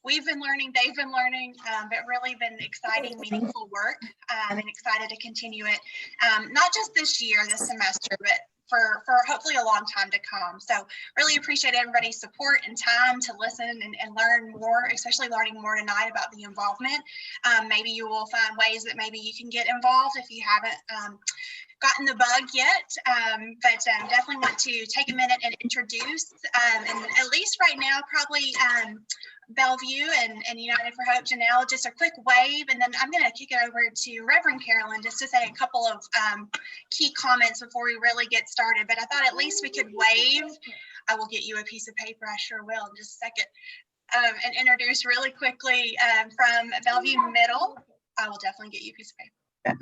We've been learning, they've been learning, but really been exciting, meaningful work, and excited to continue it, not just this year, this semester, but for hopefully a long time to come. So really appreciate everybody's support and time to listen and learn more, especially learning more tonight about the involvement. Maybe you will find ways that maybe you can get involved if you haven't gotten the bug yet, but definitely want to take a minute and introduce, and at least right now, probably Bellevue and United for Hope. Janelle, just a quick wave, and then I'm going to kick it over to Reverend Carolyn just to say a couple of key comments before we really get started. But I thought at least we could wave. I will get you a piece of paper, I sure will, in just a second, and introduce really quickly from Bellevue Middle. I will definitely get you a piece of paper.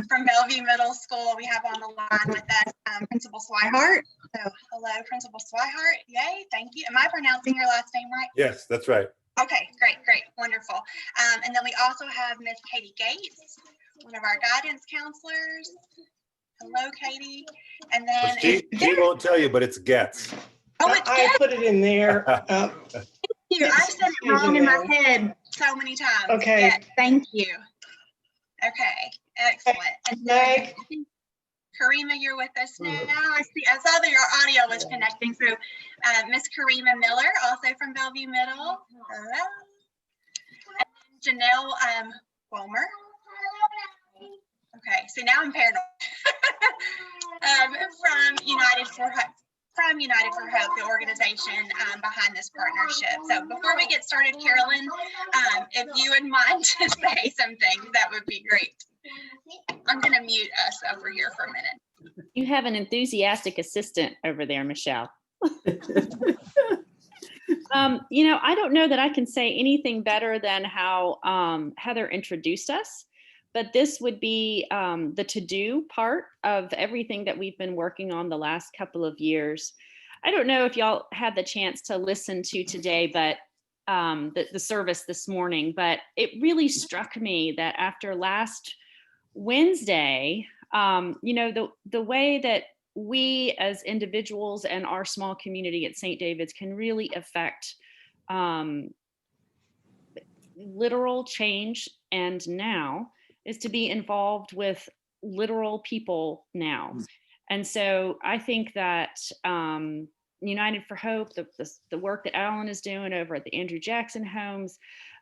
From Bellevue Middle School, we have on the line with us Principal Swihart. So, hello, Principal Swihart. Yay, thank you. Am I pronouncing your last name right? Yes, that's right. Okay, great, wonderful. And then we also have Miss Katie Gates, one of our guidance counselors. Hello, Katie. And then She won't tell you, but it's Getz. Oh, it's I put it in there. I've said it wrong in my head so many times. Okay. Yes, thank you. Okay, excellent. And then Karima, you're with us now. I saw that your audio was connecting through. Miss Karima Miller, also from Bellevue Middle. Hello. And Janelle Wilmer. Okay, so now I'm paranoid. From United for Hope, the organization behind this partnership. So before we get started, Carolyn, if you would mind to say some things, that would be great. I'm going to mute us over here for a minute. You have an enthusiastic assistant over there, Michelle. I don't know that I can say anything better than how Heather introduced us. But this would be the to-do part of everything that we've been working on the last couple of years. I don't know if y'all had the chance to listen to today, but the service this morning, but it really struck me that after last Wednesday, the way that we as individuals and our small community at St. David's can really affect literal change and now is to be involved with literal people now. And so I think that United for Hope, the work that Alan is doing over at the Andrew Jackson homes,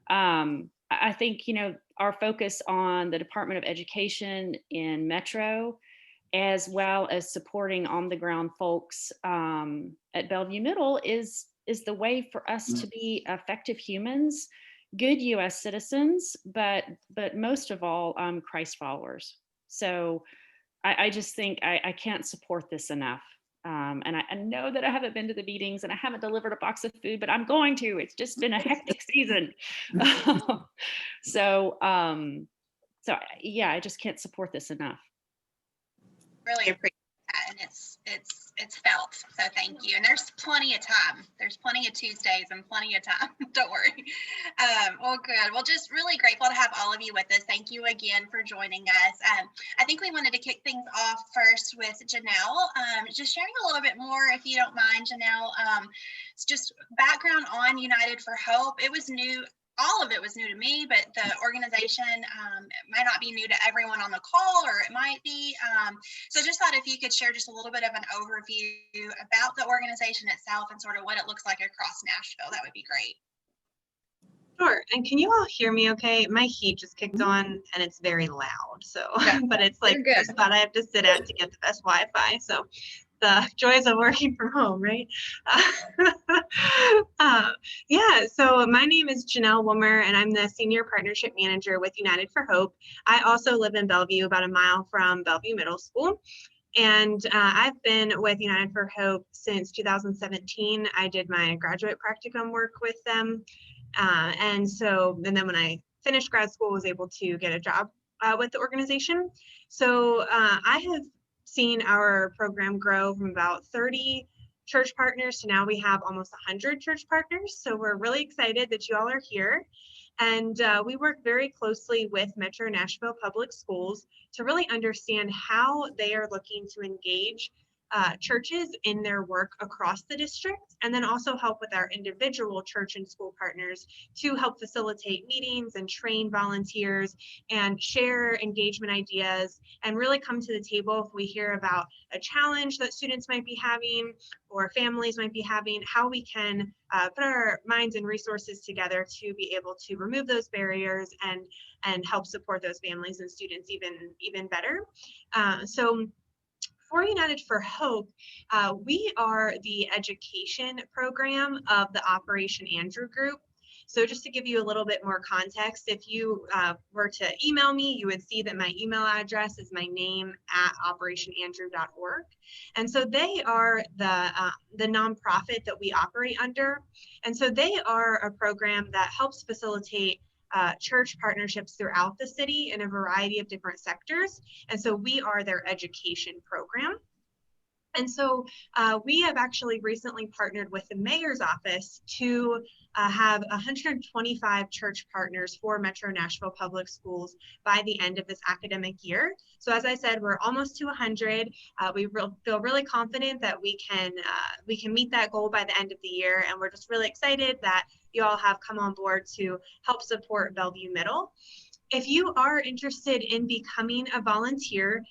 I think, our focus on the Department of Education in Metro, as well as supporting on the ground folks at Bellevue Middle is the way for us to be effective humans, good US citizens, but most of all, Christ followers. So I just think I can't support this enough. And I know that I haven't been to the meetings and I haven't delivered a box of food, but I'm going to. It's just been a hectic season. So yeah, I just can't support this enough. Really appreciate that, and it's felt, so thank you. And there's plenty of time. There's plenty of Tuesdays and plenty of time. Don't worry. Well, good. Well, just really grateful to have all of you with us. Thank you again for joining us. I think we wanted to kick things off first with Janelle, just sharing a little bit more, if you don't mind, Janelle. It's just background on United for Hope. It was new. All of it was new to me, but the organization might not be new to everyone on the call, or it might be. So just thought if you could share just a little bit of an overview about the organization itself and sort of what it looks like across Nashville, that would be great. Sure. And can you all hear me okay? My heat just kicked on and it's very loud. So, yeah. But it's like the spot I have to sit at to get the best Wi-Fi. So the joys of working from home, right? Yeah, so my name is Janelle Wilmer, and I'm the Senior Partnership Manager with United for Hope. I also live in Bellevue, about a mile from Bellevue Middle School. And I've been with United for Hope since 2017. I did my graduate practicum work with them. And then when I finished grad school, was able to get a job with the organization. So I have seen our program grow from about 30 church partners to now we have almost 100 church partners. So we're really excited that you all are here. And we work very closely with Metro Nashville Public Schools to really understand how they are looking to engage churches in their work across the district, and then also help with our individual church and school partners to help facilitate meetings and train volunteers and share engagement ideas and really come to the table if we hear about a challenge that students might be having or families might be having, how we can put our minds and resources together to be able to remove those barriers and help support those families and students even better. So for United for Hope, we are the education program of the Operation Andrew group. So just to give you a little bit more context, if you were to email me, you would see that my email address is my name at operationandrew.org. And so they are the nonprofit that we operate under. And so they are a program that helps facilitate church partnerships throughout the city in a variety of different sectors. And so we are their education program. And so we have actually recently partnered with the mayor's office to have 125 church partners for Metro Nashville Public Schools by the end of this academic year. So as I said, we're almost to 100. We feel really confident that we can meet that goal by the end of the year. And we're just really excited that you all have come on board to help support Bellevue Middle. If you are interested in becoming a volunteer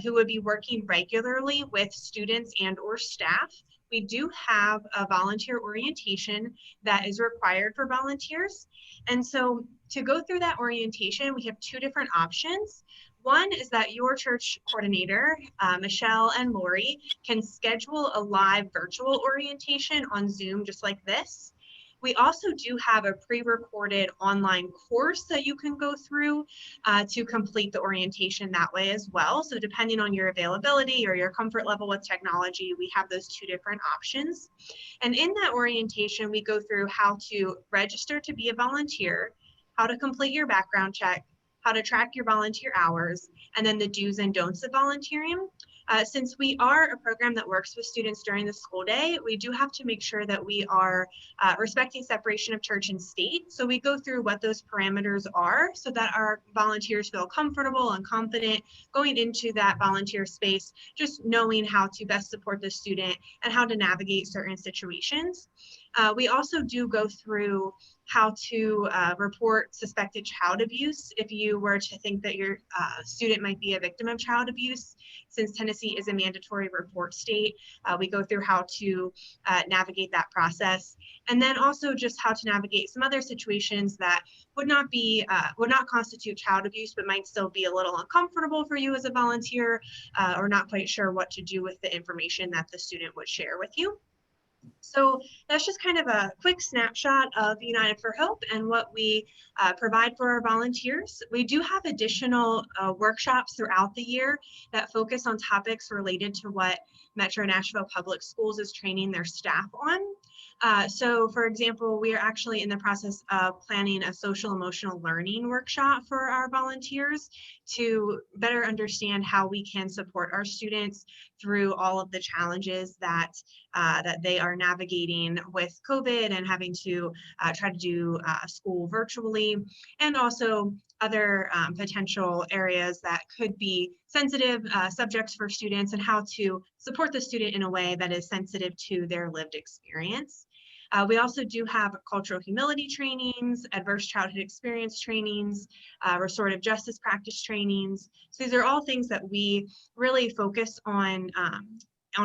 who would be working regularly with students and or staff, we do have a volunteer orientation that is required for volunteers. And so to go through that orientation, we have two different options. One is that your church coordinator, Michelle and Lori, can schedule a live virtual orientation on Zoom just like this. We also do have a pre-recorded online course that you can go through to complete the orientation that way as well. So depending on your availability or your comfort level with technology, we have those two different options. And in that orientation, we go through how to register to be a volunteer, how to complete your background check, how to track your volunteer hours, and then the do's and don'ts of volunteering. Since we are a program that works with students during the school day, we do have to make sure that we are respecting separation of church and state. So we go through what those parameters are so that our volunteers feel comfortable and confident going into that volunteer space, just knowing how to best support the student and how to navigate certain situations. We also do go through how to report suspected child abuse if you were to think that your student might be a victim of child abuse. Since Tennessee is a mandatory report state, we go through how to navigate that process, and then also just how to navigate some other situations that would not constitute child abuse, but might still be a little uncomfortable for you as a volunteer, or not quite sure what to do with the information that the student would share with you. So that's just kind of a quick snapshot of United for Hope and what we provide for our volunteers. We do have additional workshops throughout the year that focus on topics related to what Metro Nashville Public Schools is training their staff on. So for example, we are actually in the process of planning a social emotional learning workshop for our volunteers to better understand how we can support our students through all of the challenges that they are navigating with COVID and having to try to do school virtually, and also other potential areas that could be sensitive subjects for students and how to support the student in a way that is sensitive to their lived experience. We also do have cultural humility trainings, adverse childhood experience trainings, restorative justice practice trainings. So these are all things that we really focus on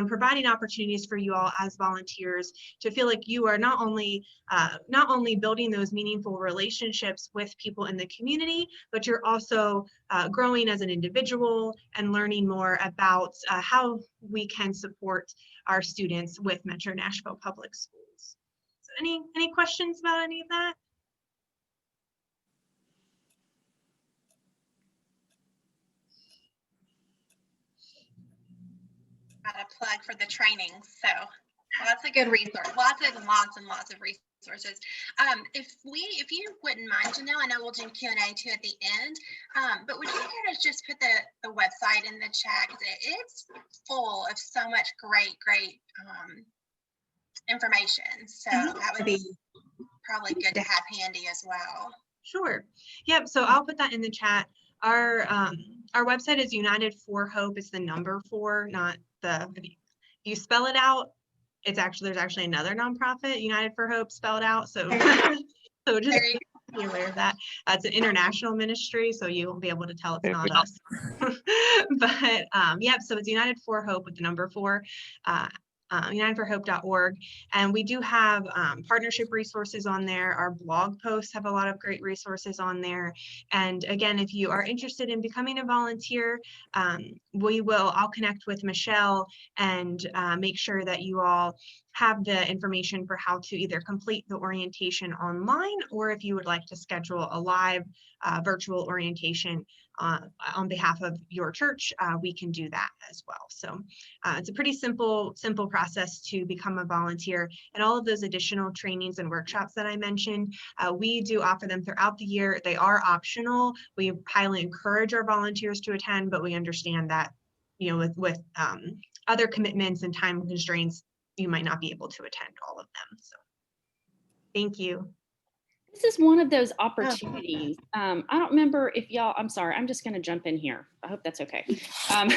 providing opportunities for you all as volunteers to feel like you are not only building those meaningful relationships with people in the community, but you're also growing as an individual and learning more about how we can support our students with Metro Nashville Public Schools. So any questions about any of that? Got a plug for the training. So lots of good resources, lots and lots of resources. If you wouldn't mind, Janelle, I know we'll do Q&A too at the end, but would you care to just put the website in the chat? Because it's full of so much great information. So that would be probably good to have handy as well. Sure. Yep. So I'll put that in the chat. Our website is United4Hope. It's the number 4, not the you spell it out, there's actually another nonprofit, United4Hope, spelled out. So, so just Very be aware of that. It's an international ministry, so you won't be able to tell it's not us. But yeah, so it's United4Hope with the number 4. United4Hope.org. And we do have partnership resources on there. Our blog posts have a lot of great resources on there. And again, if you are interested in becoming a volunteer, I'll connect with Michelle and make sure that you all have the information for how to either complete the orientation online, or if you would like to schedule a live virtual orientation on behalf of your church, we can do that as well. So it's a pretty simple process to become a volunteer. And all of those additional trainings and workshops that I mentioned, we do offer them throughout the year. They are optional. We highly encourage our volunteers to attend, but we understand that, you know, with other commitments and time constraints, you might not be able to attend all of them. So thank you. This is one of those opportunities. I don't remember if y'all, I'm sorry, I'm just going to jump in here. I hope that's okay. I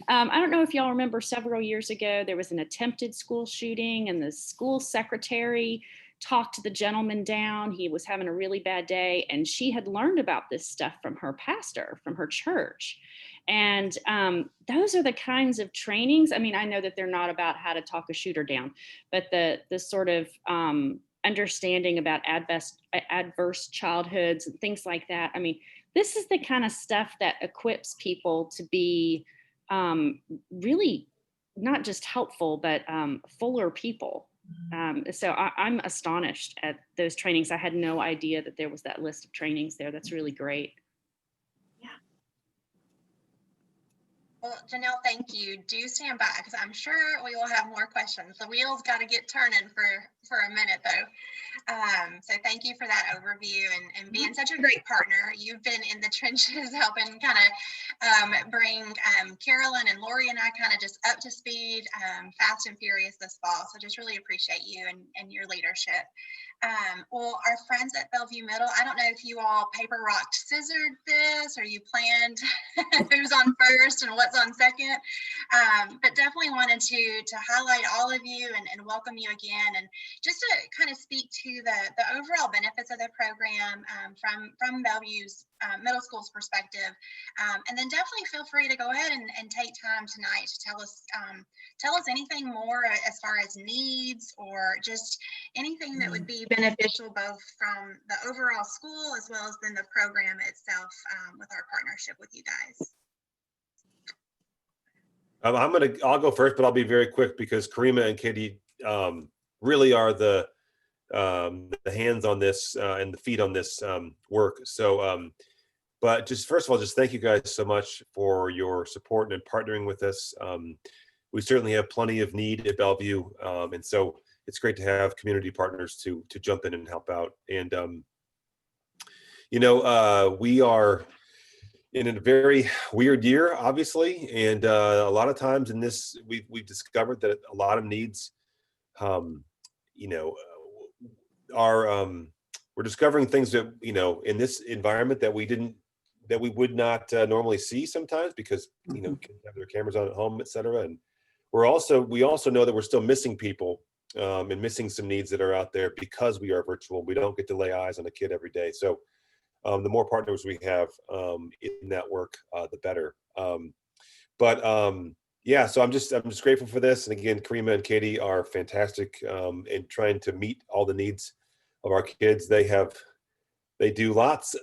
don't know if y'all remember several years ago, there was an attempted school shooting and the school secretary talked the gentleman down. He was having a really bad day and she had learned about this stuff from her pastor, from her church. And those are the kinds of trainings. I mean, I know that they're not about how to talk a shooter down, but the sort of understanding about adverse childhoods and things like that. I mean, this is the kind of stuff that equips people to be really not just helpful, but fuller people. So I'm astonished at those trainings. I had no idea that there was that list of trainings there. That's really great. Well, Janelle, thank you. Do stand by because I'm sure we will have more questions. The wheels got to get turning for a minute though. So thank you for that overview and being such a great partner. You've been in the trenches helping kind of bring Carolyn and Lori and I kind of just up to speed, fast and furious this fall. So just really appreciate you and your leadership. Well, our friends at Bellevue Middle, I don't know if you all paper, rock, scissored this or you planned who's on first and what's on second, but definitely wanted to highlight all of you and welcome you again, and just to kind of speak to the overall benefits of the program from Bellevue's middle school's perspective, and then definitely feel free to go ahead and take time tonight to tell us anything more as far as needs or just anything that would be beneficial both from the overall school as well as then the program itself with our partnership with you guys. I'll go first, but I'll be very quick because Karima and Katie really are the hands on this and the feet on this work. So, but just first of all, just thank you guys so much for your support and partnering with us. We certainly have plenty of need at Bellevue, and so it's great to have community partners to jump in and help out. And you know, we are in a very weird year, obviously, and a lot of times in this, we've discovered that a lot of needs, you know, are we're discovering things that, you know, in this environment that we would not normally see sometimes because, you know, kids have their cameras on at home, et cetera. And we also know that we're still missing people and missing some needs that are out there because we are virtual. We don't get to lay eyes on a kid every day. So the more partners we have in that work, the better. Yeah, so I'm just grateful for this. And again, Karima and Katie are fantastic in trying to meet all the needs of our kids. They do lots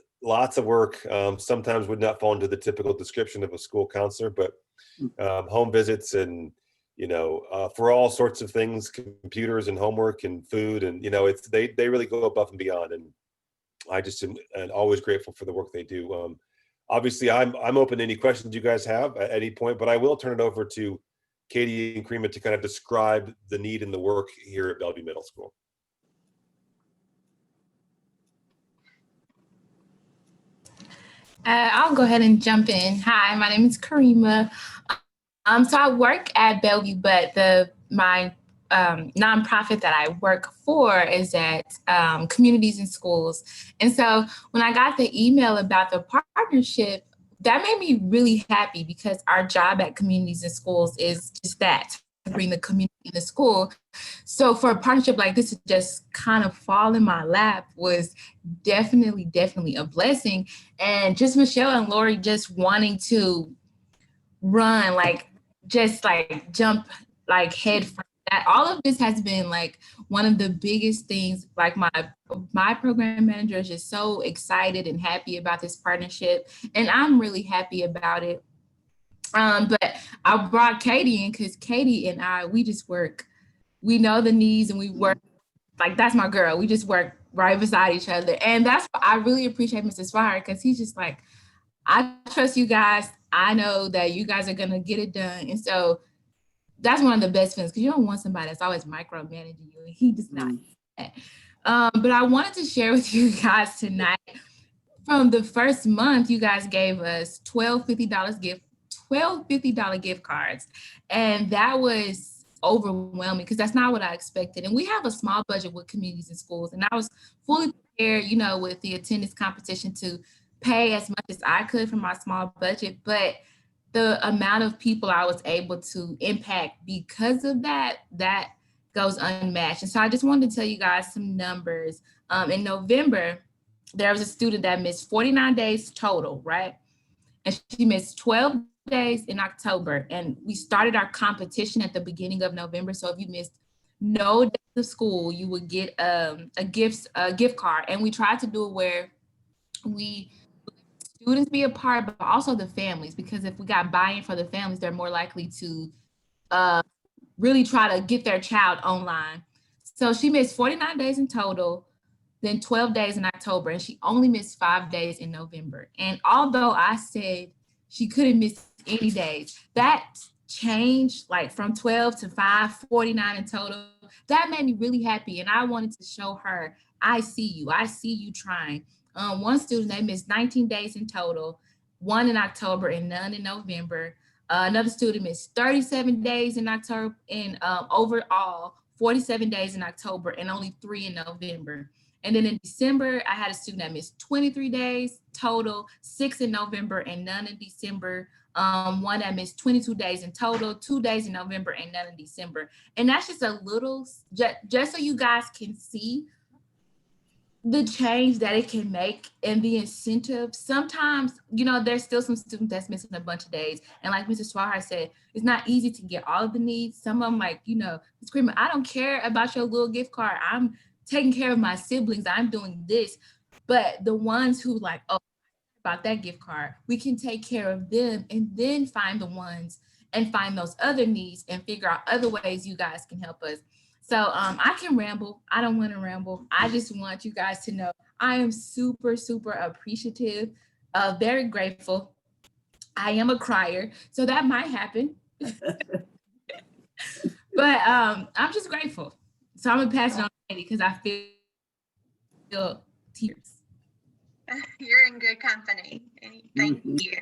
of work. Sometimes would not fall into the typical description of a school counselor, but home visits and, you know, for all sorts of things, computers and homework and food, and, you know, they really go above and beyond. And I just am always grateful for the work they do. Obviously, I'm open to any questions you guys have at any point, but I will turn it over to Katie and Karima to kind of describe the need and the work here at Bellevue Middle School. I'll go ahead and jump in. Hi, my name is Karima. So I work at Bellevue, but my nonprofit that I work for is at Communities in Schools. And so when I got the email about the partnership, that made me really happy because our job at Communities in Schools is just that, to bring the community in the school. So for a partnership like this to just kind of fall in my lap was definitely a blessing. And just Michelle and Lori just wanting to run, like just like jump like head first. That all of this has been like one of the biggest things. Like my program manager is just so excited and happy about this partnership, and I'm really happy about it. But I brought Katie in because Katie and I, we just work. We know the needs and we work, like that's my girl. We just work right beside each other. And that's why I really appreciate Mr. Swire, because he's just like, I trust you guys. I know that you guys are gonna get it done. And so that's one of the best things, because you don't want somebody that's always micromanaging you. And he does not do that. But I wanted to share with you guys tonight, from the first month, you guys gave us $12 $50 gift cards. And that was overwhelming because that's not what I expected. And we have a small budget with communities and schools. And I was fully prepared, you know, with the attendance competition to pay as much as I could from my small budget. But the amount of people I was able to impact because of that, that goes unmatched. And so I just wanted to tell you guys some numbers. In November, there was a student that missed 49 days total, right? And she missed 12 days in October. And we started our competition at the beginning of November. So if you missed no days of school, you would get a gift card. And we tried to do it where students be a part, but also the families, because if we got buy-in for the families, they're more likely to really try to get their child online. So she missed 49 days in total, then 12 days in October, and she only missed 5 days in November. And although I said she couldn't miss any days, that changed like from 12 to 5, 49 in total. That made me really happy. And I wanted to show her, I see you trying. One student, they missed 19 days in total, 1 in October and none in November. Another student missed 37 days in October, and overall 47 days in October and only 3 in November. And then in December, I had a student that missed 23 days total, 6 in November and none in December. One that missed 22 days in total, 2 days in November and none in December. And that's just a little, just so you guys can see the change that it can make and the incentive. Sometimes, you know, there's still some students that's missing a bunch of days. And like Mrs. Swahar said, it's not easy to get all of the needs. Some of them, like, you know, screaming, I don't care about your little gift card. I'm taking care of my siblings. I'm doing this. But the ones who like, oh, about that gift card, we can take care of them and then find the ones and find those other needs and figure out other ways you guys can help us. So I can ramble. I don't want to ramble. I just want you guys to know I am super appreciative, very grateful. I am a crier, so that might happen. But I'm just grateful. So I'm gonna pass it on to Katie because I feel tears. You're in good company. Thank you.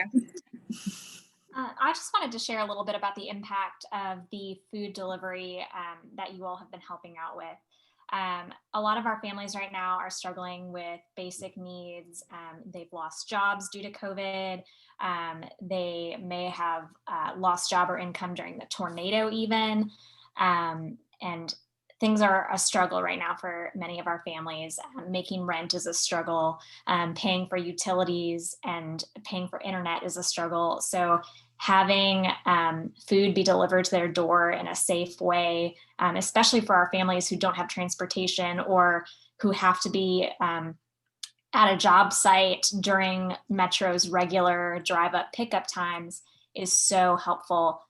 I just wanted to share a little bit about the impact of the food delivery that you all have been helping out with. A lot of our families right now are struggling with basic needs. They've lost jobs due to COVID. They may have lost job or income during the tornado even. And things are a struggle right now for many of our families. Making rent is a struggle. Paying for utilities and paying for internet is a struggle. So having food be delivered to their door in a safe way, especially for our families who don't have transportation or who have to be at a job site during Metro's regular drive-up pickup times, is so helpful.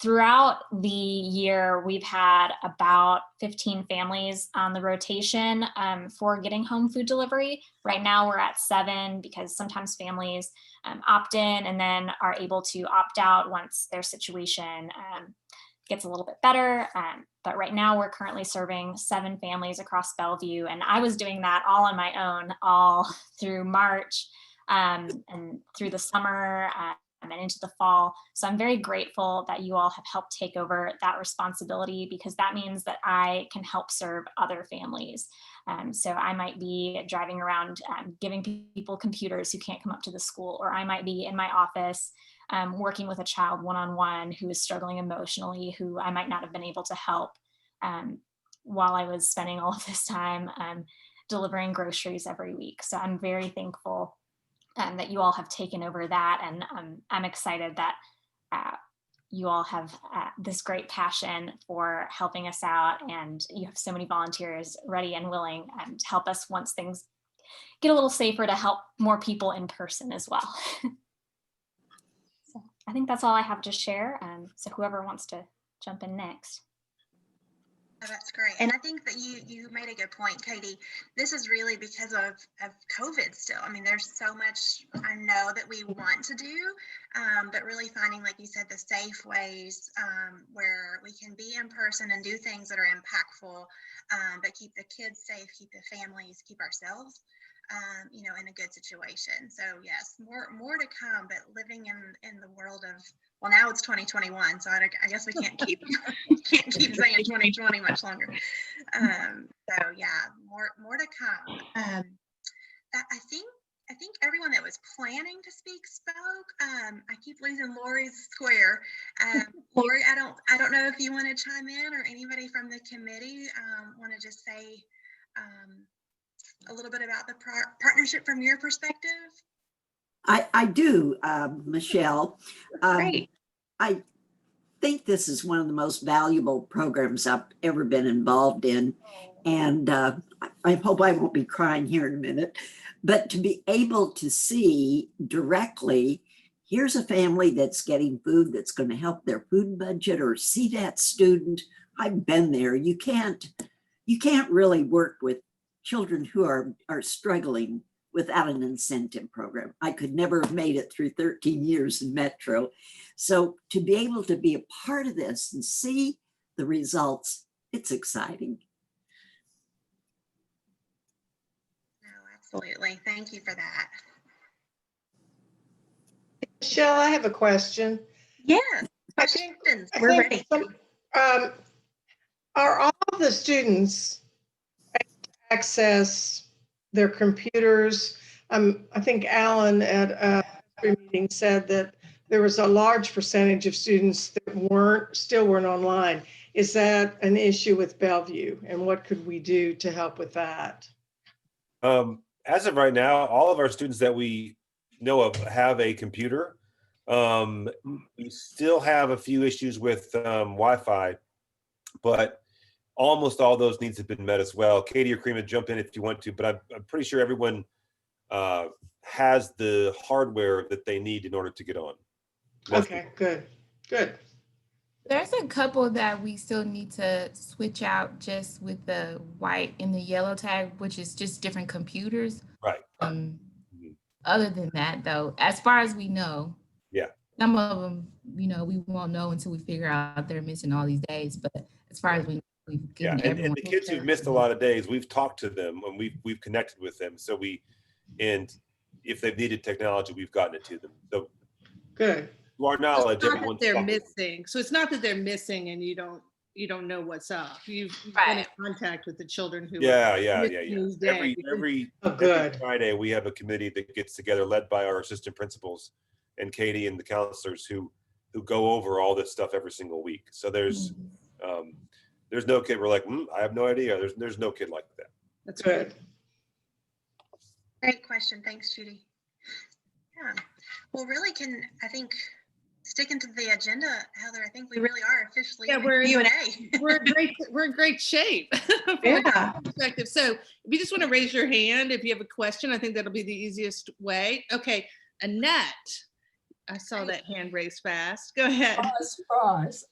Throughout the year, we've had about 15 families on the rotation for getting home food delivery. Right now we're at 7 because sometimes families opt in and then are able to opt out once their situation gets a little bit better. But right now we're currently serving 7 families across Bellevue. And I was doing that all on my own, all through March and through the summer. And into the fall. So I'm very grateful that you all have helped take over that responsibility, because that means that I can help serve other families. So I might be driving around giving people computers who can't come up to the school, or I might be in my office working with a child one-on-one who is struggling emotionally, who I might not have been able to help while I was spending all of this time delivering groceries every week. So I'm very thankful that you all have taken over that. And I'm excited that you all have this great passion for helping us out, and you have so many volunteers ready and willing to help us once things get a little safer, to help more people in person as well. So I think that's all I have to share. So whoever wants to jump in next. Oh, that's great. And I think that you made a good point, Katie. This is really because of COVID still. I mean, there's so much I know that we want to do, but really finding, like you said, the safe ways where we can be in person and do things that are impactful, but keep the kids safe, keep the families, keep ourselves, in a good situation. So yes, more to come, but living in the world of, well, now it's 2021, so I guess we can't keep saying 2020 much longer. So yeah, more to come. I think everyone that was planning to speak spoke. I keep losing Lori's square. Lori, I don't know if you want to chime in, or anybody from the committee want to just say a little bit about the partnership from your perspective. I do, Michelle. Great. I think this is one of the most valuable programs I've ever been involved in. And I hope I won't be crying here in a minute, but to be able to see directly, here's a family that's getting food that's going to help their food budget, or see that student. I've been there. You can't really work with children who are struggling without an incentive program. I could never have made it through 13 years in Metro. So to be able to be a part of this and see the results, it's exciting. No, absolutely. Thank you for that. Michelle, I have a question. Yeah. I think We're ready. Are all of the students able to access their computers? I think Alan at a meeting said that there was a large percentage of students that still weren't online. Is that an issue with Bellevue, and what could we do to help with that? As of right now, all of our students that we know of have a computer. We still have a few issues with Wi-Fi, but almost all those needs have been met as well. Katie or Karima, jump in if you want to, but I'm pretty sure everyone has the hardware that they need in order to get on. Okay, good. There's a couple that we still need to switch out, just with the white and the yellow tag, which is just different computers. Right. Other than that, though, as far as we know, yeah, some of them, we won't know until we figure out they're missing all these days. But as far as we know, we've given everyone. And the kids who've missed a lot of days, we've talked to them and we've connected with them. So and if they've needed technology, we've gotten it to them. So good. To our knowledge, it's not everyone's that they're missing. So it's not that they're missing and you don't know what's up. You've been in contact with the children who Every Friday we have a committee that gets together, led by our assistant principals and Katie and the counselors who go over all this stuff every single week. So there's no kid we're like, I have no idea. There's no kid like that. That's good. Great question. Thanks, Judy. Yeah. Well, really, I think sticking to the agenda, Heather, I think we really are officially Q&A. We're in great shape. Yeah. Perspective. So if you just want to raise your hand if you have a question, I think that'll be the easiest way. Okay, Annette, I saw that hand raised fast. Go ahead. Surprise.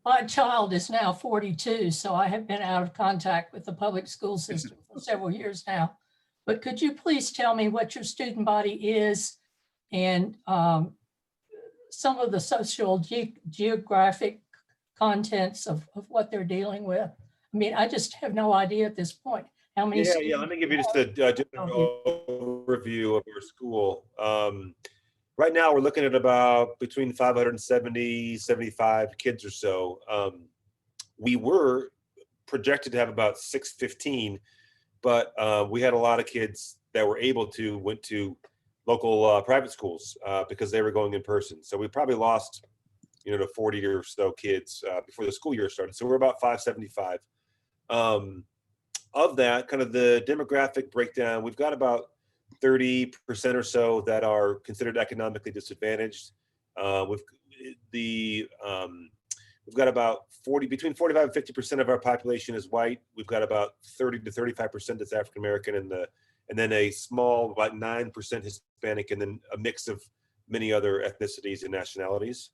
My child is now 42, so I have been out of contact with the public school system for several years now. But could you please tell me what your student body is, and some of the social geographic contents of what they're dealing with? I mean, I just have no idea at this point how many. Yeah. Let me give you just a general overview of our school. Right now, we're looking at about between 570, 75 kids or so. We were projected to have about 615, but we had a lot of kids that were able to went to local private schools because they were going in person. So we probably lost, to 40 or so kids before the school year started. So we're about 575. Of that, kind of the demographic breakdown, we've got about 30% or so that are considered economically disadvantaged. We've got about between 45 and 50% of our population is white. We've got about 30 to 35% that's African American, and then a small, about 9% Hispanic, and then a mix of many other ethnicities and nationalities.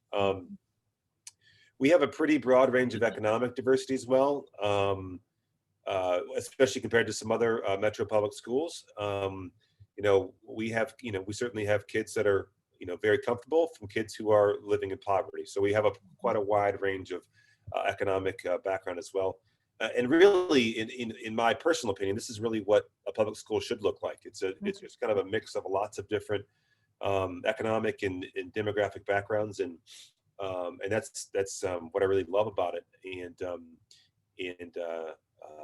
We have a pretty broad range of economic diversity as well, especially compared to some other metro public schools. We certainly have kids that are, very comfortable, from kids who are living in poverty. So we have quite a wide range of economic background as well. And really, in my personal opinion, this is really what a public school should look like. It's just kind of a mix of lots of different economic and demographic backgrounds, and that's what I really love about it.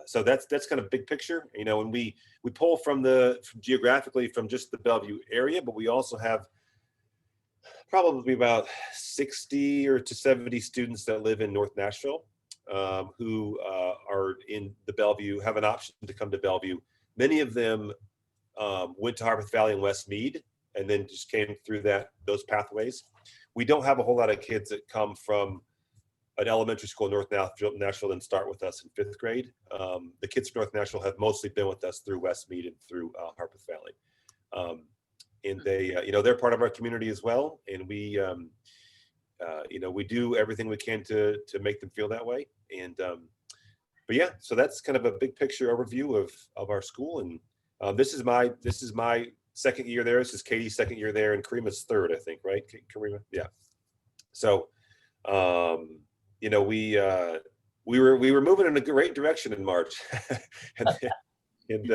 So that's kind of big picture, and we pull from geographically from just the Bellevue area, but we also have probably about 60 or to 70 students that live in North Nashville, who are in the Bellevue, have an option to come to Bellevue. Many of them went to Harpeth Valley and West Mead, and then just came through those pathways. We don't have a whole lot of kids that come from an elementary school in North Nashville and start with us in 5th grade. The kids from North Nashville have mostly been with us through West Mead and through Harpeth Valley. And they, they're part of our community as well. And we, we do everything we can to make them feel that way. And, but yeah, so that's kind of a big picture overview of our school. And this is my second year there. This is Katie's second year there, and Karima's third, I think, right? Karima? Yeah. So, we were moving in a great direction in March. and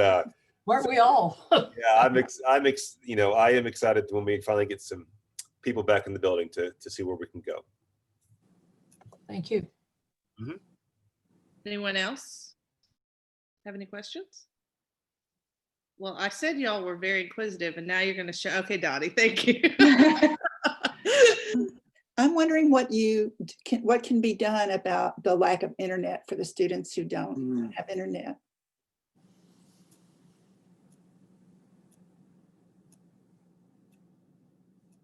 Weren't we all? yeah, I am excited when we finally get some people back in the building to see where we can go. Thank you. Mm-hmm. Anyone else have any questions? Well, I said y'all were very inquisitive, and now you're going to show. Okay, Dottie, thank you. I'm wondering what can be done about the lack of internet for the students who don't have internet.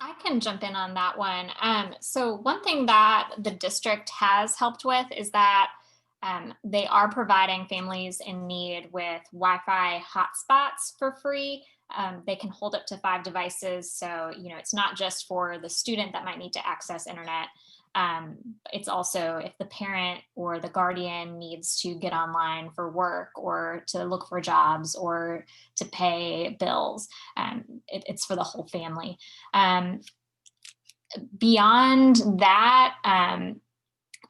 I can jump in on that one. So one thing that the district has helped with is that they are providing families in need with Wi-Fi hotspots for free. They can hold up to 5 devices. So, it's not just for the student that might need to access internet. It's also if the parent or the guardian needs to get online for work or to look for jobs or to pay bills. It's for the whole family. Beyond that,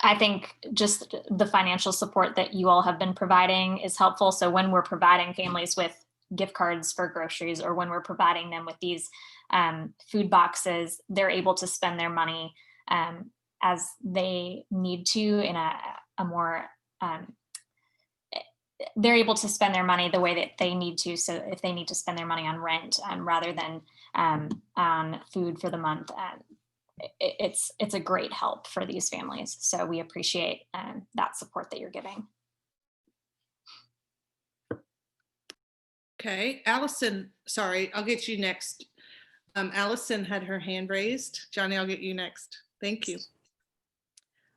I think just the financial support that you all have been providing is helpful. So when we're providing families with gift cards for groceries, or when we're providing them with these food boxes, they're able to spend their money as they need to in a more, they're able to spend their money the way that they need to. So if they need to spend their money on rent rather than on food for the month, it's a great help for these families. So we appreciate that support that you're giving. Okay, Allison, sorry, I'll get you next. Allison had her hand raised. Johnny, I'll get you next. Thank you.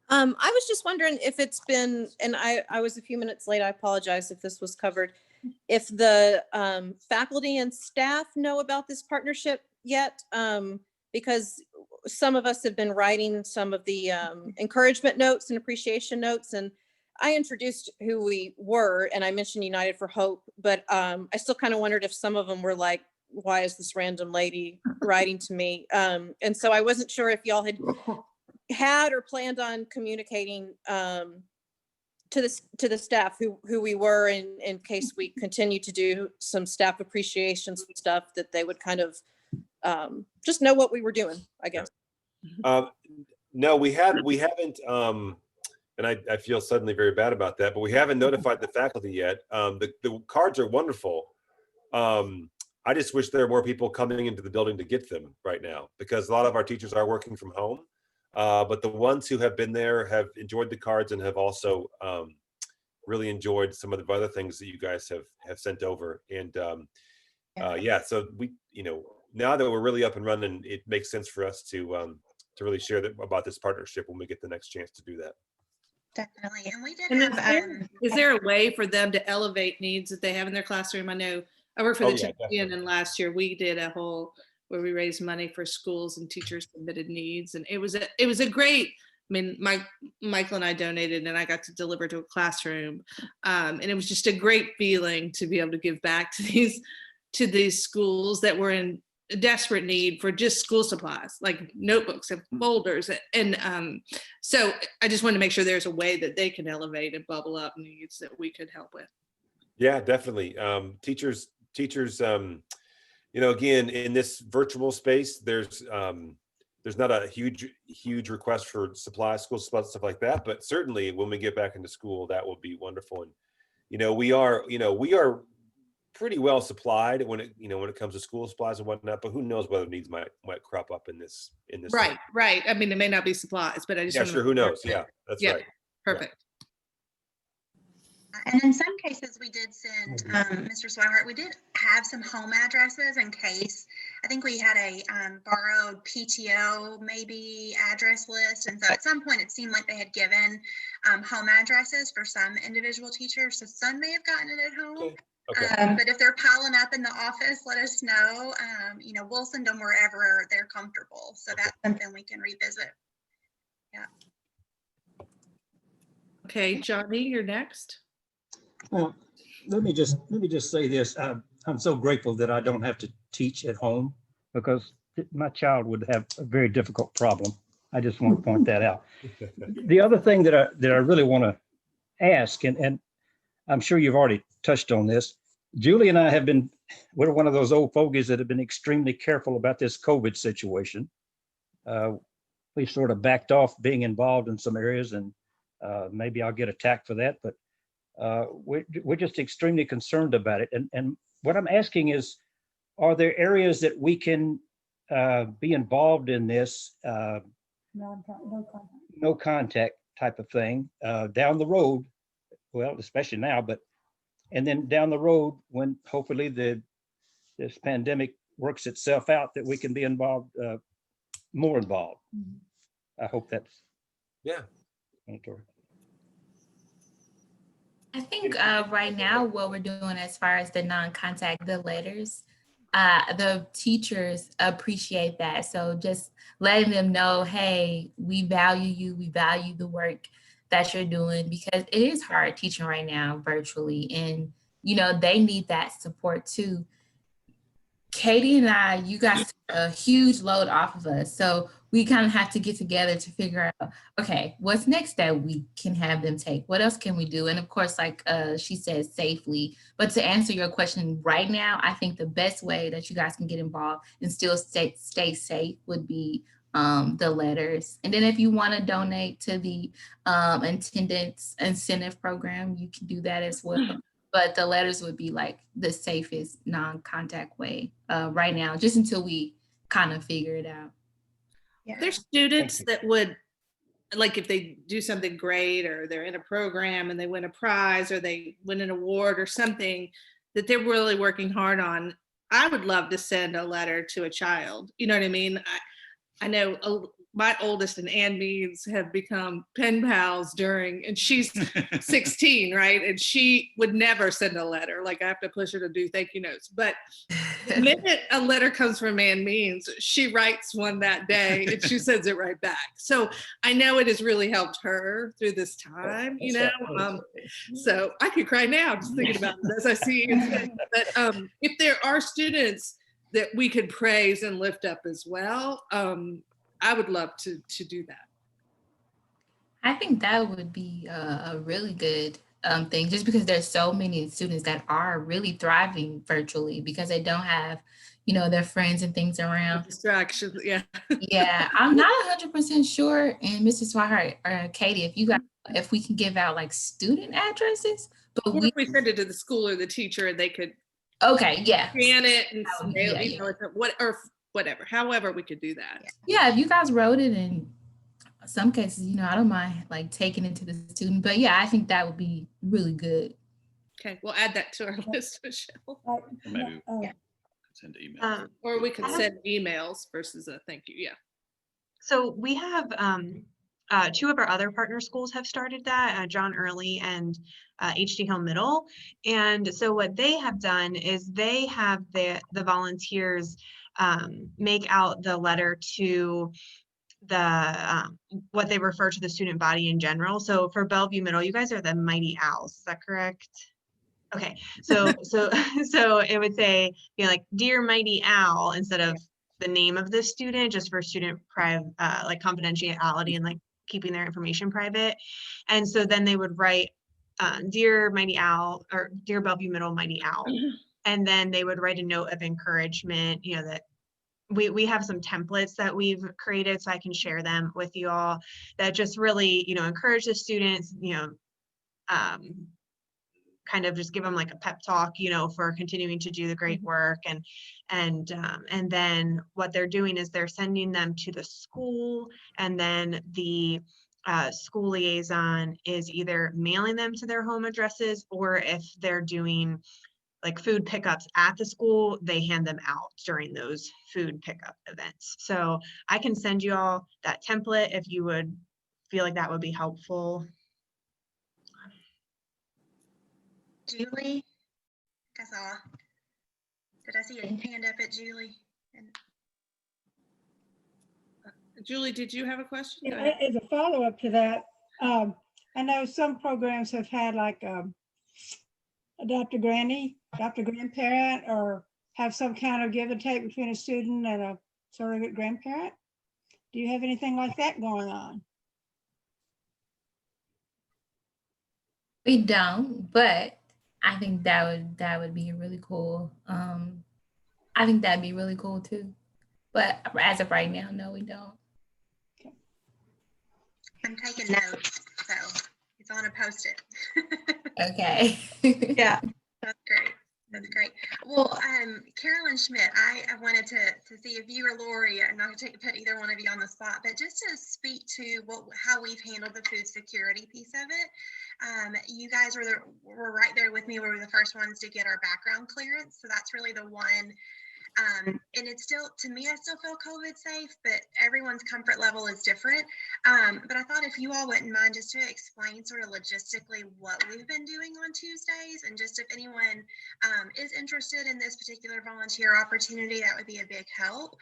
I was just wondering if it's been, and I was a few minutes late, I apologize if this was covered, if the faculty and staff know about this partnership yet, because some of us have been writing some of the encouragement notes and appreciation notes, and I introduced who we were, and I mentioned United4Hope, but I still kind of wondered if some of them were like, why is this random lady writing to me? And so I wasn't sure if y'all had or planned on communicating to the staff who we were, in case we continue to do some staff appreciation stuff, that they would kind of just know what we were doing, I guess. No, we haven't. And I feel suddenly very bad about that, but we haven't notified the faculty yet. The cards are wonderful. I just wish there were more people coming into the building to get them right now, because a lot of our teachers are working from home. But the ones who have been there have enjoyed the cards and have also really enjoyed some of the other things that you guys have sent over. And yeah, so we, now that we're really up and running, it makes sense for us to really share about this partnership when we get the next chance to do that. Definitely. And we did And have, is there a way for them to elevate needs that they have in their classroom? I know I worked for the champion, definitely. and last year we did a whole where we raised money for schools and teachers submitted needs, and it was a great. I mean, Michael and I donated, and I got to deliver to a classroom, and it was just a great feeling to be able to give back to these schools that were in desperate need for just school supplies, like notebooks and folders. And so I just wanted to make sure there's a way that they can elevate and bubble up needs that we could help with. Yeah, definitely. Teachers, again, in this virtual space, there's not a huge request for supplies, school supplies, stuff like that. But certainly when we get back into school, that will be wonderful. And, we are pretty well supplied when it comes to school supplies and whatnot, but who knows whether needs might crop up in this Right. I mean, it may not be supplies, but I just who knows. Yeah, that's right. Perfect. and in some cases we did send, Mr. Swihart, we did have some home addresses in case. I think we had a borrowed PTO maybe address list. And so at some point it seemed like they had given home addresses for some individual teachers. So some may have gotten it at home. Okay. But if they're piling up in the office, let us know. We'll send them wherever they're comfortable. So that's something we can revisit. Yeah. Okay, Johnny, you're next. Let me just say this. I'm so grateful that I don't have to teach at home, because my child would have a very difficult problem. I just want to point that out. The other thing that I really want to ask, and I'm sure you've already touched on this. Julie and I we're one of those old fogies that have been extremely careful about this COVID situation. We sort of backed off being involved in some areas, and maybe I'll get attacked for that, but we're just extremely concerned about it. And what I'm asking is, are there areas that we can be involved in this no contact type of thing down the road? Well, especially now, and then down the road when hopefully this pandemic works itself out, that we can be involved, more involved. I hope that's mandatory. I think right now what we're doing as far as the non-contact, the letters, the teachers appreciate that. So just letting them know, hey, we value you, we value the work that you're doing, because it is hard teaching right now virtually, and they need that support too. Katie and I, you guys took a huge load off of us. So we kind of have to get together to figure out, okay, what's next that we can have them take? What else can we do? And of course, like she said, safely. But to answer your question right now, I think the best way that you guys can get involved and still stay safe would be the letters. And then if you want to donate to the attendance incentive program, you can do that as well. But the letters would be like the safest non-contact way right now, just until we kind of figure it out. Yeah. There's students that would, like, if they do something great, or they're in a program and they win a prize, or they win an award or something that they're really working hard on. I would love to send a letter to a child. You know what I mean? I know my oldest and Ann Means have become pen pals and she's 16, right? And she would never send a letter. Like, I have to push her to do thank you notes. But the minute a letter comes from Ann Means, she writes one that day and she sends it right back. So I know it has really helped her through this time, so I could cry now just thinking about it as I see it. But if there are students that we could praise and lift up as well, I would love to do that. I think that would be a really good thing, just because there's so many students that are really thriving virtually because they don't have, their friends and things around. Distractions, yeah. Yeah, I'm not 100% sure. And Mrs. Swihart or Katie, if we can give out like student addresses, but Or if we send it to the school or the teacher, and they could Okay, yeah. Scan it and That would be- mail, yeah, email it, or whatever, however we could do that. Yeah, if you guys wrote it, in some cases, you know, I don't mind like taking it to the student, but yeah, I think that would be really good. Okay, we'll add that to our list, Michelle. Or maybe send emails. Or we could I have- send emails versus a thank you. Yeah. So we have two of our other partner schools have started that, John Early and HD Hill Middle. And so what they have done is they have the volunteers make out the letter to the what they refer to the student body in general. So for Bellevue Middle, you guys are the Mighty Owls, is that correct? Okay, so it would say, you know, like Dear Mighty Owl instead of the name of the student, just for student like confidentiality and like keeping their information private. And so then they would write Dear Mighty Owl or Dear Bellevue Middle Mighty Owl. And then they would write a note of encouragement, you know, that we have some templates that we've created, so I can share them with you all, that just really, you know, encourage the students, you know, kind of just give them like a pep talk, you know, for continuing to do the great work. And then what they're doing is they're sending them to the school, and then the school liaison is either mailing them to their home addresses, or if they're doing like food pickups at the school, they hand them out during those food pickup events. So I can send you all that template if you would feel like that would be helpful. Julie, I saw. Did I see a hand up at Julie? Julie, did you have a question? Go Yeah, ahead. as a follow-up to that, I know some programs have had like adopt a grandparent, or have some kind of give and take between a student and a surrogate grandparent. Do you have anything like that going on? We don't, but I think that would be really cool. I think that'd be really cool too. But as of right now, no, we don't. I'm taking notes, so it's on a post-it. Okay. Yeah. That's great. That's great. Well, Carolyn Schmidt, I wanted to see if you or Lori, and not to put either one of you on the spot, but just to speak to how we've handled the food security piece of it. You guys were right there with me. We were the first ones to get our background clearance, so that's really the one. And it's still, to me, I still feel COVID safe, but everyone's comfort level is different. But I thought if you all wouldn't mind just to explain sort of logistically what we've been doing on Tuesdays, and just if anyone is interested in this particular volunteer opportunity, that would be a big help.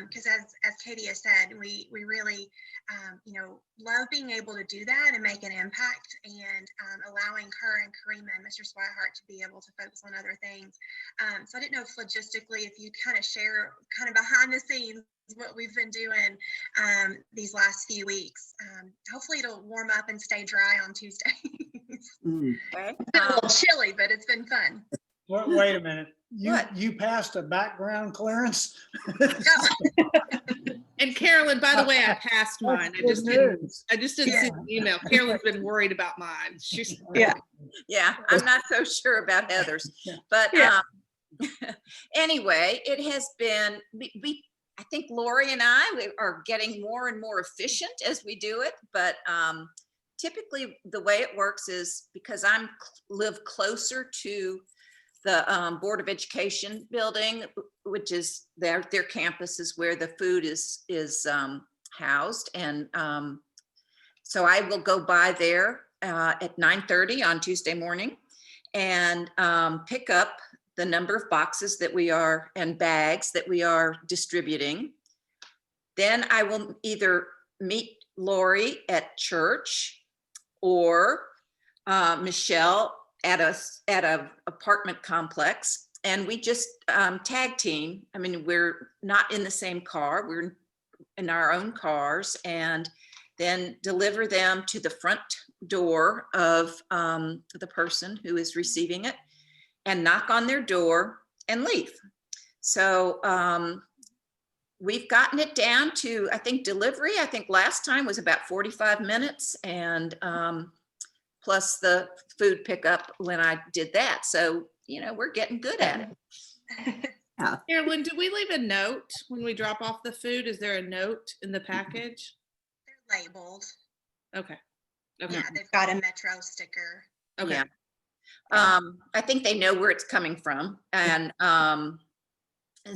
Because as Katie has said, we really, you know, love being able to do that and make an impact, and allowing her and Karima and Mr. Swihart to be able to focus on other things. So I didn't know if logistically, if you kind of share kind of behind the scenes what we've been doing these last few weeks. Hopefully it'll warm up and stay dry on Tuesdays. Okay. It's been a little chilly, but it's been fun. Wait a minute. What? You passed a background clearance? And Carolyn, by the way, I passed mine. I just didn't see the email. Carolyn's been worried about mine. She's Yeah, I'm not so sure about Heather's, but anyway, it has been, I think Lori and we are getting more and more efficient as we do it, but typically the way it works is because live closer to the Board of Education building, which is their campus is where the food is housed. And so I will go by there at 9:30 on Tuesday morning and pick up the number of boxes that we are and bags that we are distributing. Then I will either meet Lori at church or Michelle at a apartment complex, and we just tag team. I mean, we're not in the same car, we're in our own cars, and then deliver them to the front door of the person who is receiving it, and knock on their door and leave. So we've gotten it down to, I think, delivery, I think last time was about 45 minutes, and plus the food pickup when I did that. So, you know, we're getting good at it. Carolyn, do we leave a note when we drop off the food? Is there a note in the package? They're labeled. Okay. Okay. Yeah, they've got a Metro sticker. Okay. Yeah. I think they know where it's coming from, and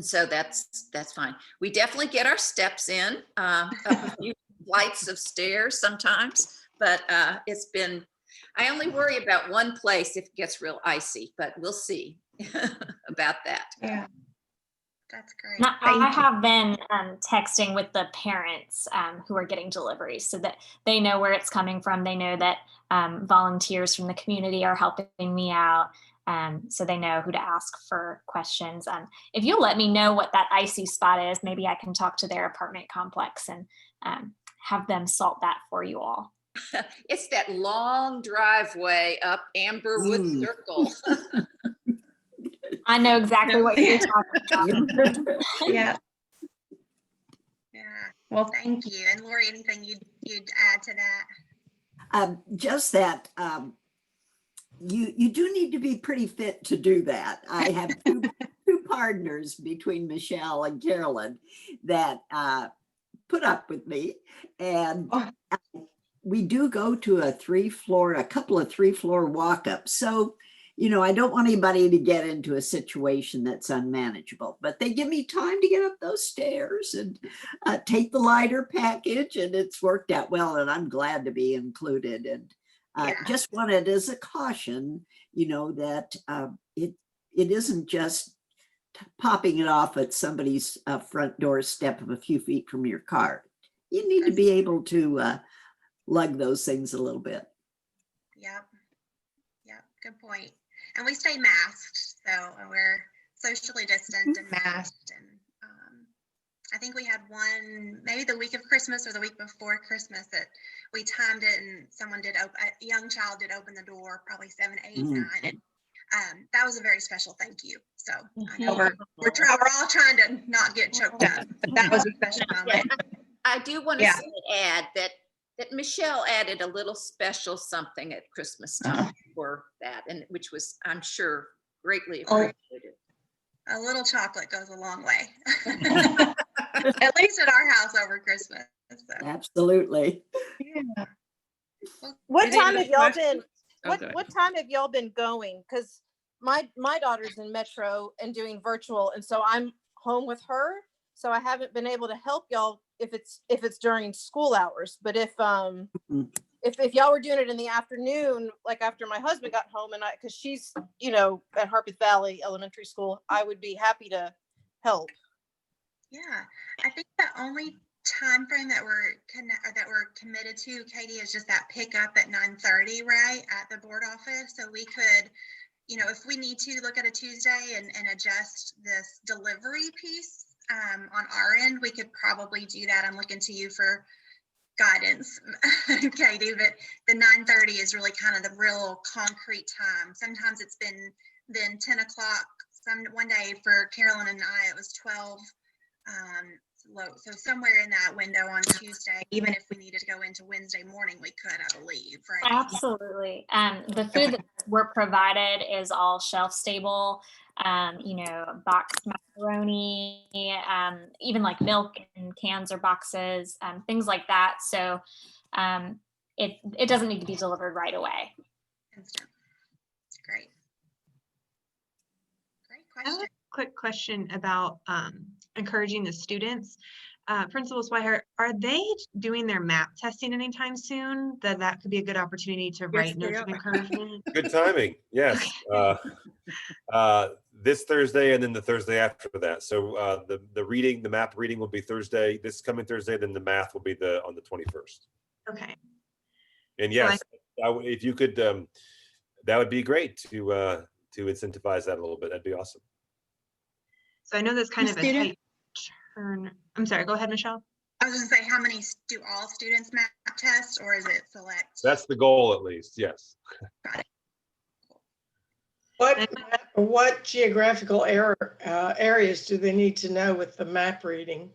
so that's fine. We definitely get our steps in, up a few flights of stairs sometimes, but it's been, I only worry about one place if it gets real icy, but we'll see about that. Yeah, that's great. Now, I have been texting with the parents who are getting deliveries so that they know where it's coming from. They know that volunteers from the community are helping me out. So they know who to ask for questions. If you'll let me know what that icy spot is, maybe I can talk to their apartment complex and have them salt that for you all. It's that long driveway up Amberwood Circle. I know exactly what you're talking about. Yeah. Yeah. Well, thank you. And Lori, anything you'd add to that? Just that you do need to be pretty fit to do that. I have two partners between Michelle and Carolyn that put up with me, and we do go to a couple of 3-floor walk-ups. So, you know, I don't want anybody to get into a situation that's unmanageable, but they give me time to get up those stairs and take the lighter package, and it's worked out well, and I'm glad to be included. And just wanted as a caution, you know, that it isn't just popping it off at somebody's front doorstep of a few feet from your car. You need to be able to lug those things a little bit. Yep. Good point. And we stay masked, so we're socially distant and masked. And I think we had one, maybe the week of Christmas or the week before Christmas, that we timed it, and someone did a young child did open the door, probably 7, 8, 9. And that was a very special thank you. So I know we're all trying to not get choked up, but that was a special moment. I do want to add that Michelle added a little special something at Christmas time for that, and which was, I'm sure, greatly appreciated. A little chocolate goes a long way. At least at our house over Christmas. So. Absolutely. Yeah. What time have y'all been? What time have y'all been going? Because my daughter's in Metro and doing virtual, and so I'm home with her. So I haven't been able to help y'all if it's during school hours. But if y'all were doing it in the afternoon, like after my husband got home, and because she's, you know, at Harpeth Valley Elementary School, I would be happy to help. Yeah, I think the only time frame that we're committed to, Katie, is just that pickup at 9:30, right, at the board office. So we could, you know, if we need to look at a Tuesday and adjust this delivery piece on our end, we could probably do that. I'm looking to you for guidance, Katie, but the 9:30 is really kind of the real concrete time. Sometimes it's been 10 o'clock. One day for Carolyn and I, it was 12. So somewhere in that window on Tuesday, even if we needed to go into Wednesday morning, we could, I believe, right? Absolutely. The food that we're provided is all shelf stable, you know, boxed macaroni, even like milk in cans or boxes, things like that. So it doesn't need to be delivered right away. Instant. Great. Great I have question. a quick question about encouraging the students. Principal Swihart, are they doing their MAP testing anytime soon? That could be a good opportunity to write notes of encouragement. Good timing. Yes. This Thursday and then the Thursday after that. So the MAP reading will be Thursday, this coming Thursday, then the math will be on the 21st. Okay. And yes, if you could, that would be great to incentivize that a little bit. That'd be awesome. So I know that's kind of a tight turn. I'm sorry, go ahead, Michelle. I was going to say, how many do all students MAP test, or is it select? That's the goal, at least. Yes. Got it. What geographical areas do they need to know with the map reading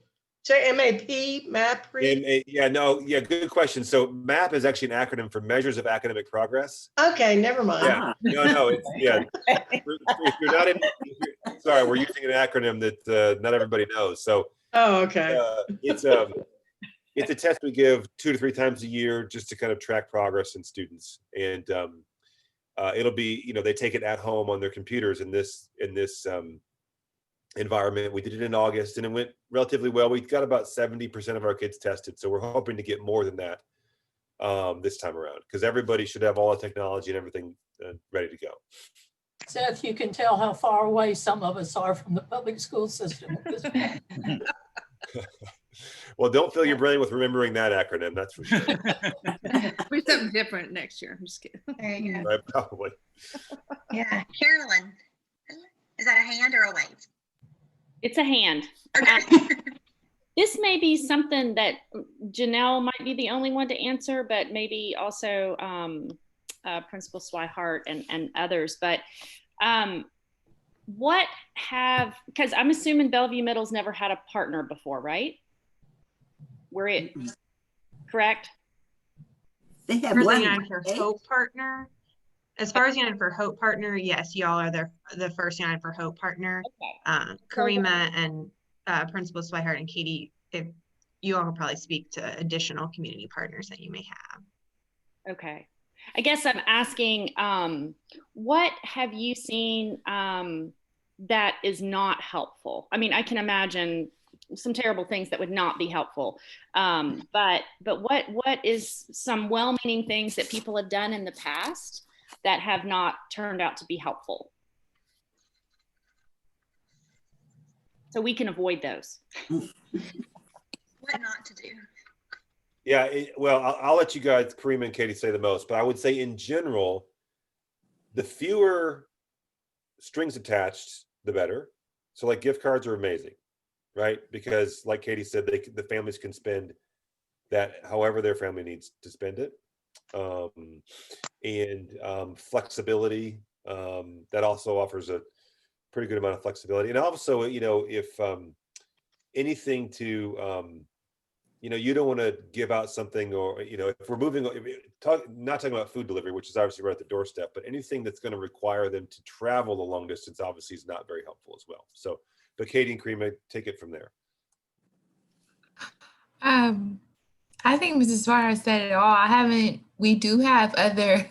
Say MAP, MAP, read? Yeah, no, yeah, good question. So MAP is actually an acronym for Measures of Academic Progress. Okay, never mind. Yeah, no, it's, yeah. If you're not in, sorry, we're using an acronym that not everybody knows. So Oh, okay. it's a test we give 2 to 3 times a year just to kind of track progress in students. And it'll be, they take it at home on their computers in this environment. We did it in August and it went relatively well. We got about 70% of our kids tested. So we're hoping to get more than that this time around, because everybody should have all the technology and everything ready to go. Seth, you can tell how far away some of us are from the public school system at this point. Well, don't fill your brain with remembering that acronym, that's for sure. We're something different next year. I'm just kidding. There you go. Right, probably. Yeah, Carolyn, is that a hand or a wave? It's a hand. Okay. This may be something that Janelle might be the only one to answer, but maybe also Principal Swihart and others. But because I'm assuming Bellevue Middle's never had a partner before, right? Correct? They have For the one. United for Hope partner. As far as United for Hope partner, yes, y'all are the first United for Hope partner. Okay. Karima and Principal Swihart and Katie, if you all will probably speak to additional community partners that you may have. Okay. I guess I'm asking, what have you seen that is not helpful? I mean, I can imagine some terrible things that would not be helpful. But what is some well-meaning things that people have done in the past that have not turned out to be helpful? So we can avoid those. What not to do? Yeah, well, I'll let you guys, Karima and Katie, say the most, but I would say in general, the fewer strings attached, the better. So like gift cards are amazing, right? Because like Katie said, the families can spend that however their family needs to spend it. And flexibility, that also offers a pretty good amount of flexibility. And also, if anything to, you don't want to give out something, or, if we're not talking about food delivery, which is obviously right at the doorstep, but anything that's going to require them to travel the long distance obviously is not very helpful as well. So, but Katie and Karima, take it from there. I think Mrs. Swire said it all. We do have other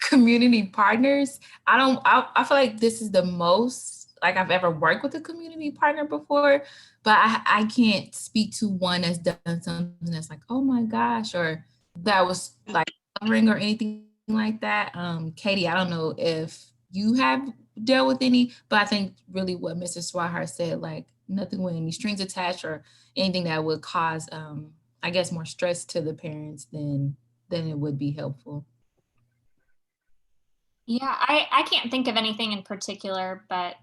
community partners. I feel like this is the most like I've ever worked with a community partner before, but I can't speak to one that's done something that's like, oh my gosh, or that was like covering or anything like that. Katie, I don't know if you have dealt with any, but I think really what Mrs. Swihart said, like nothing with any strings attached or anything that would cause, I guess, more stress to the parents than it would be helpful. Yeah, I can't think of anything in particular, but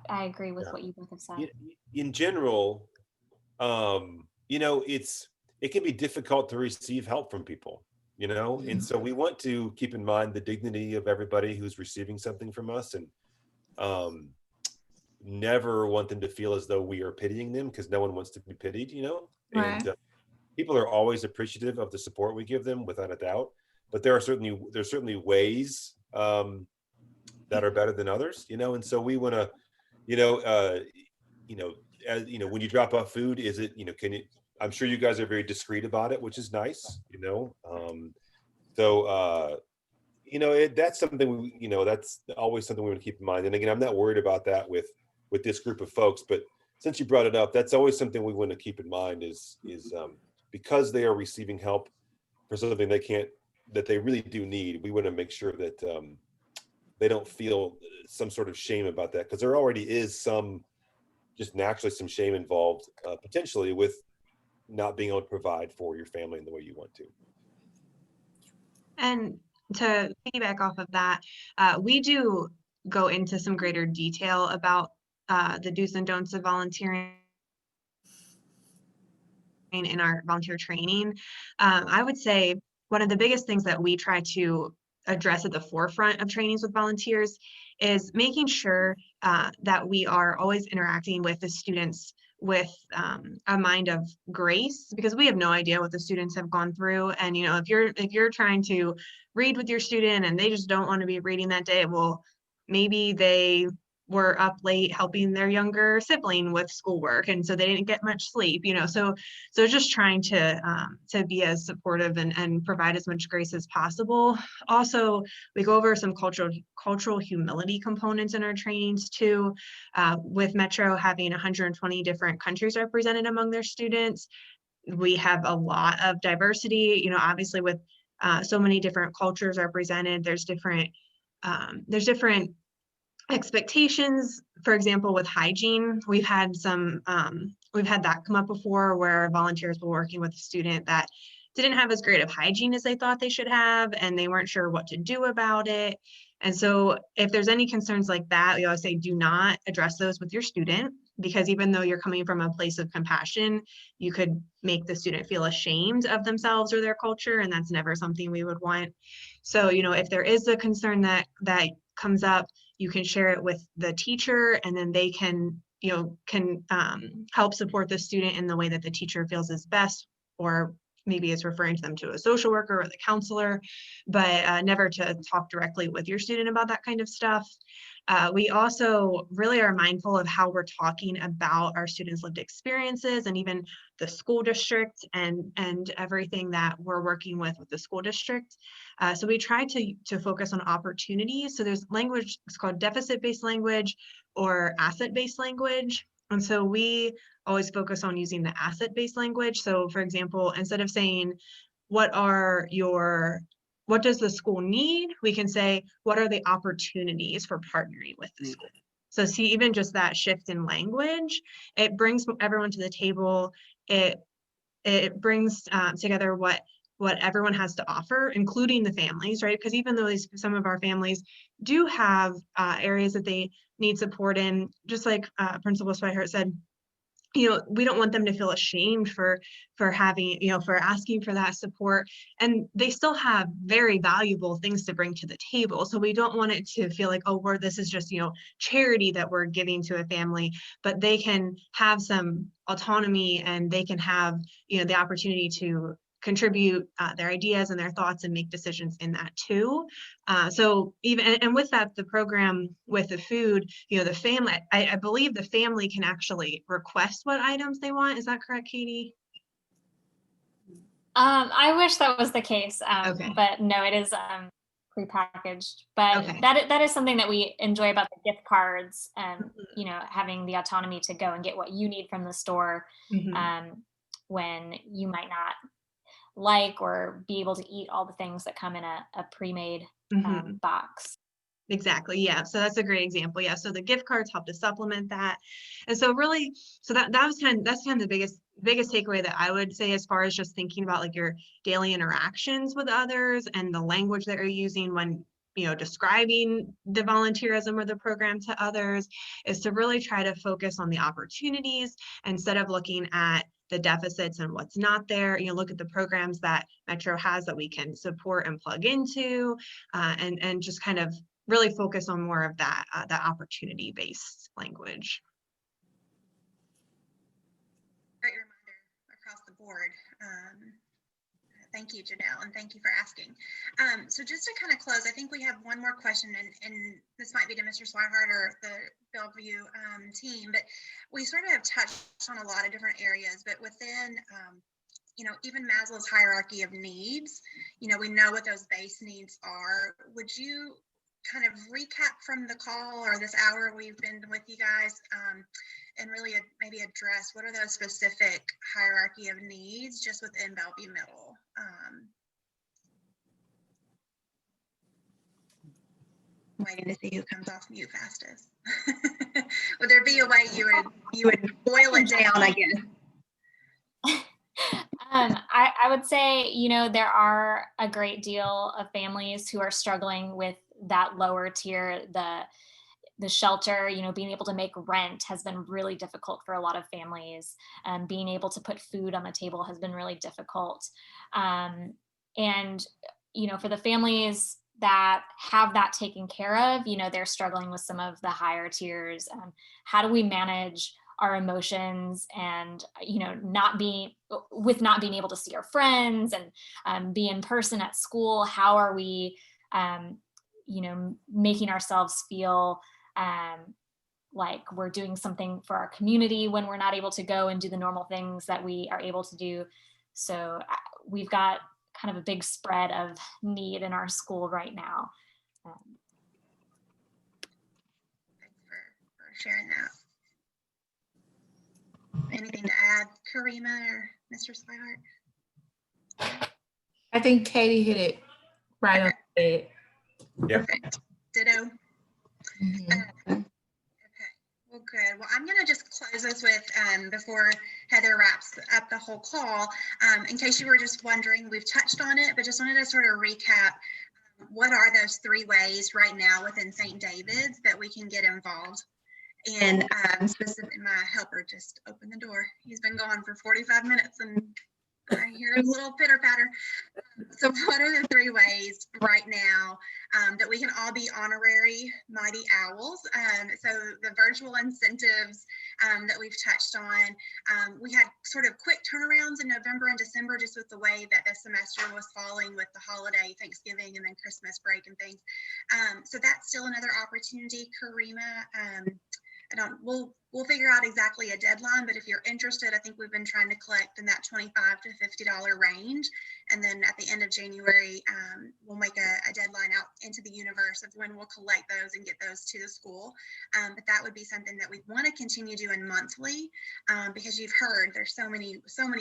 I agree with what you both have said. In general, it can be difficult to receive help from people, and so we want to keep in mind the dignity of everybody who's receiving something from us, and never want them to feel as though we are pitying them, because no one wants to be pitied, Right. And people are always appreciative of the support we give them, without a doubt, but there's certainly ways that are better than others, and so we want to, when you drop off food, is it, I'm sure you guys are very discreet about it, which is nice, that's something that's always something we want to keep in mind. And again, I'm not worried about that with this group of folks, but since you brought it up, that's always something we want to keep in mind is because they are receiving help for something that they really do need. We want to make sure that they don't feel some sort of shame about that, because there already is just naturally some shame involved, potentially, with not being able to provide for your family in the way you want to. And to piggyback off of that, we do go into some greater detail about the do's and don'ts of volunteering in our volunteer training. I would say one of the biggest things that we try to address at the forefront of trainings with volunteers is making sure that we are always interacting with the students with a mind of grace, because we have no idea what the students have gone through. And, you know, if you're trying to read with your student and they just don't want to be reading that day, well, maybe they were up late helping their younger sibling with schoolwork, and so they didn't get much sleep, you know. So just trying to be as supportive and provide as much grace as possible. Also, we go over some cultural humility components in our trainings too. With Metro having 120 different countries represented among their students, we have a lot of diversity, you know, obviously with so many different cultures represented. There's different expectations. For example, with hygiene, we've had that come up before, where volunteers were working with a student that didn't have as great of hygiene as they thought they should have, and they weren't sure what to do about it. And so if there's any concerns like that, we always say do not address those with your student, because even though you're coming from a place of compassion, you could make the student feel ashamed of themselves or their culture, and that's never something we would want. So, you know, if there is a concern that comes up, you can share it with the teacher, and then they can help support the student in the way that the teacher feels is best, or maybe it's referring to them to a social worker or the counselor, but never to talk directly with your student about that kind of stuff. We also really are mindful of how we're talking about our students' lived experiences, and even the school district and everything that we're working with the school district. So we try to focus on opportunities. So there's language, it's called deficit-based language or asset-based language. And so we always focus on using the asset-based language. So for example, instead of saying, what does the school need? We can say, what are the opportunities for partnering with the school? So see, even just that shift in language, it brings everyone to the table. It brings together what everyone has to offer, including the families, right? Because even though some of our families do have areas that they need support in, just like Principal Swihart said, you know, we don't want them to feel ashamed for having, you know, for asking for that support. And they still have very valuable things to bring to the table. So we don't want it to feel like, oh, this is just, you know, charity that we're giving to a family, but they can have some autonomy, and they can have, you know, the opportunity to contribute their ideas and their thoughts and make decisions in that too. So even, and with that, the program with the food, you know, the family, I believe the family can actually request what items they want. Is that correct, Katie? I wish that was the case, Okay. but no, it is prepackaged. But Okay. that is something that we enjoy about the gift cards, and you know, having the autonomy to go and get what you need from the store when you might not like or be able to eat all the things that come in a pre-made box. Exactly. Yeah. So that's a great example. Yeah. So the gift cards help to supplement that. And so really, so that's kind of the biggest takeaway that I would say, as far as just thinking about like your daily interactions with others and the language that you're using when, you know, describing the volunteerism or the program to others, is to really try to focus on the opportunities instead of looking at the deficits and what's not there. You know, look at the programs that Metro has that we can support and plug into, and just kind of really focus on more of that opportunity-based language. Great reminder across the board. Thank you, Janelle, and thank you for asking. So just to kind of close, I think we have one more question, and this might be to Mr. Swihart or the Bellevue team, but we sort of have touched on a lot of different areas, but within, you know, even Maslow's hierarchy of needs, you know, we know what those base needs are. Would you kind of recap from the call or this hour we've been with you guys, and really maybe address what are those specific hierarchy of needs just within Bellevue Middle? Waiting to see who comes off mute fastest. Would there be a way you would boil it down, I guess? I would say, you know, there are a great deal of families who are struggling with that lower tier, the shelter. You know, being able to make rent has been really difficult for a lot of families. Being able to put food on the table has been really difficult. And, you know, for the families that have that taken care of, you know, they're struggling with some of the higher tiers. How do we manage our emotions, and not being able to see our friends and be in person at school. How are we making ourselves feel like we're doing something for our community when we're not able to go and do the normal things that we are able to do? So we've got kind of a big spread of need in our school right now. Thanks for sharing that. Anything to add, Karima or Mr. Swihart? I think Katie hit it right on the head. Yep. Perfect. Ditto. Okay. Well, good. Well, I'm going to just close this with, before Heather wraps up the whole call, in case you were just wondering, we've touched on it, but just wanted to sort of recap. What are those 3 ways right now within St. David's that we can get involved? And specifically, my helper just opened the door. He's been gone for 45 minutes and I hear a little pitter patter. So what are the 3 ways right now that we can all be honorary Mighty Owls? So the virtual incentives that we've touched on, we had sort of quick turnarounds in November and December just with the way that the semester was falling with the holiday, Thanksgiving, and then Christmas break and things. So that's still another opportunity, Karima. We'll figure out exactly a deadline, but if you're interested, I think we've been trying to collect in that $25 to $50 range. And then at the end of January, we'll make a deadline out into the universe of when we'll collect those and get those to the school. But that would be something that we want to continue doing monthly, because you've heard there's so many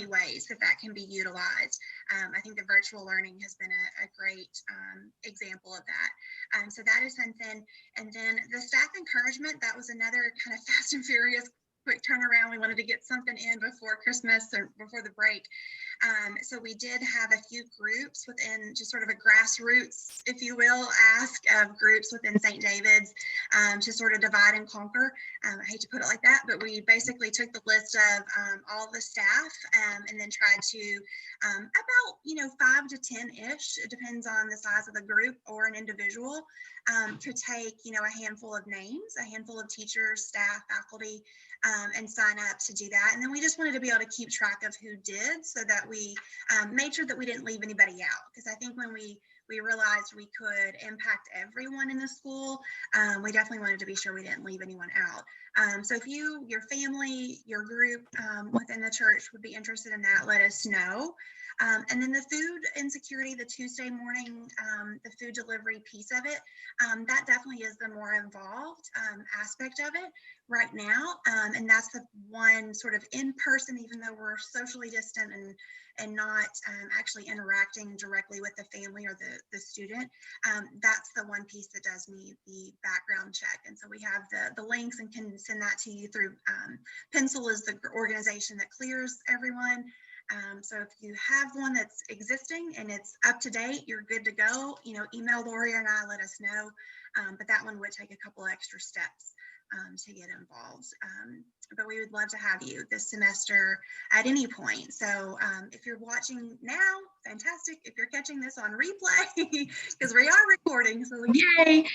ways that can be utilized. I think the virtual learning has been a great example of that. So that is something. And then the staff encouragement, that was another kind of fast and furious quick turnaround. We wanted to get something in before Christmas or before the break. So we did have a few groups within just sort of a grassroots, if you will, ask of groups within St. David's to sort of divide and conquer. I hate to put it like that, but we basically took the list of all the staff and then tried to about 5 to 10-ish, it depends on the size of the group or an individual, to take a handful of names, a handful of teachers, staff, faculty, and sign up to do that. And then we just wanted to be able to keep track of who did, so that we made sure that we didn't leave anybody out. Because I think when we realized we could impact everyone in the school, we definitely wanted to be sure we didn't leave anyone out. So if you, your family, your group within the church would be interested in that, let us know. And then the food insecurity, the Tuesday morning, the food delivery piece of it, that definitely is the more involved aspect of it right now. And that's the one sort of in person, even though we're socially distant and not actually interacting directly with the family or the student. That's the one piece that does need the background check. And so we have the links and can send that to you through Pencil is the organization that clears everyone. So if you have one that's existing and it's up to date, you're good to go. Email Lori and I, let us know. But that one would take a couple extra steps to get involved. But we would love to have you this semester at any point. So if you're watching now, fantastic. If you're catching this on replay, because we are recording, so yay,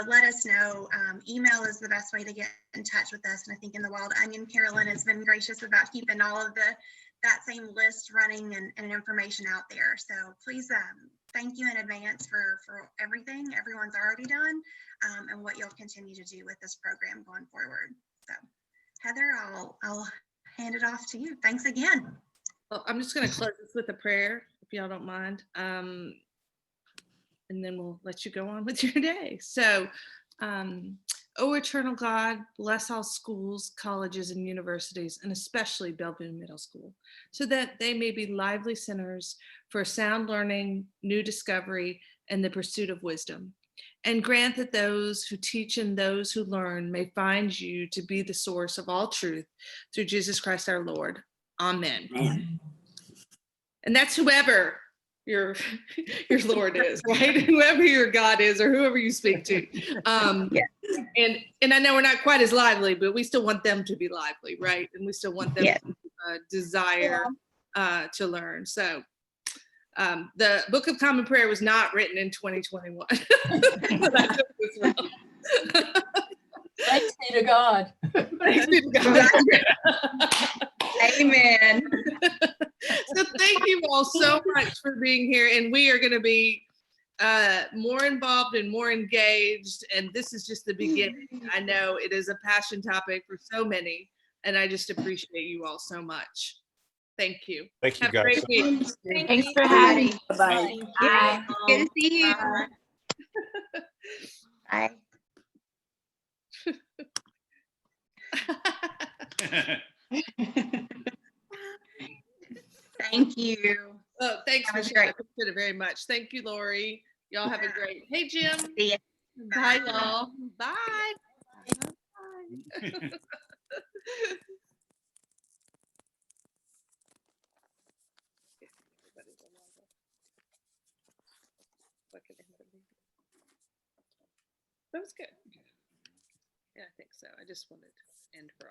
let us know. Email is the best way to get in touch with us. And I think in the Wild Onion, Carolyn has been gracious about keeping all of that same list running and information out there. So please thank you in advance for everything everyone's already done and what you'll continue to do with this program going forward. So Heather, I'll hand it off to you. Thanks again. Well, I'm just going to close this with a prayer, if y'all don't mind. And then we'll let you go on with your day. So, oh, eternal God, bless all schools, colleges, and universities, and especially Bellevue Middle School, so that they may be lively centers for sound learning, new discovery, and the pursuit of wisdom. And grant that those who teach and those who learn may find you to be the source of all truth through Jesus Christ our Lord. Amen. Amen. And that's whoever your Lord is, right? Whoever your God is, or whoever you speak to. And I know we're not quite as lively, but we still want them to be lively, right? And we still want them to desire to learn. So the Book of Common Prayer was not written in 2021. Thanks be to God. Thanks be to God. Amen. So thank you all so much for being here, and we are going to be more involved and more engaged, and this is just the beginning. I know it is a passion topic for so many, and I just appreciate you all so much. Thank you. Thank you, Have a guys. great week. Thanks for having me. Bye-bye. Bye. Good to see you. Bye. Thank you. Oh, thanks, That was Michelle. I great. appreciate it very much. Thank you, Lori. Y'all have a great. Hey, Jim. See ya. Bye, y'all. Bye. That was good. Yeah, I think so. I just wanted to end for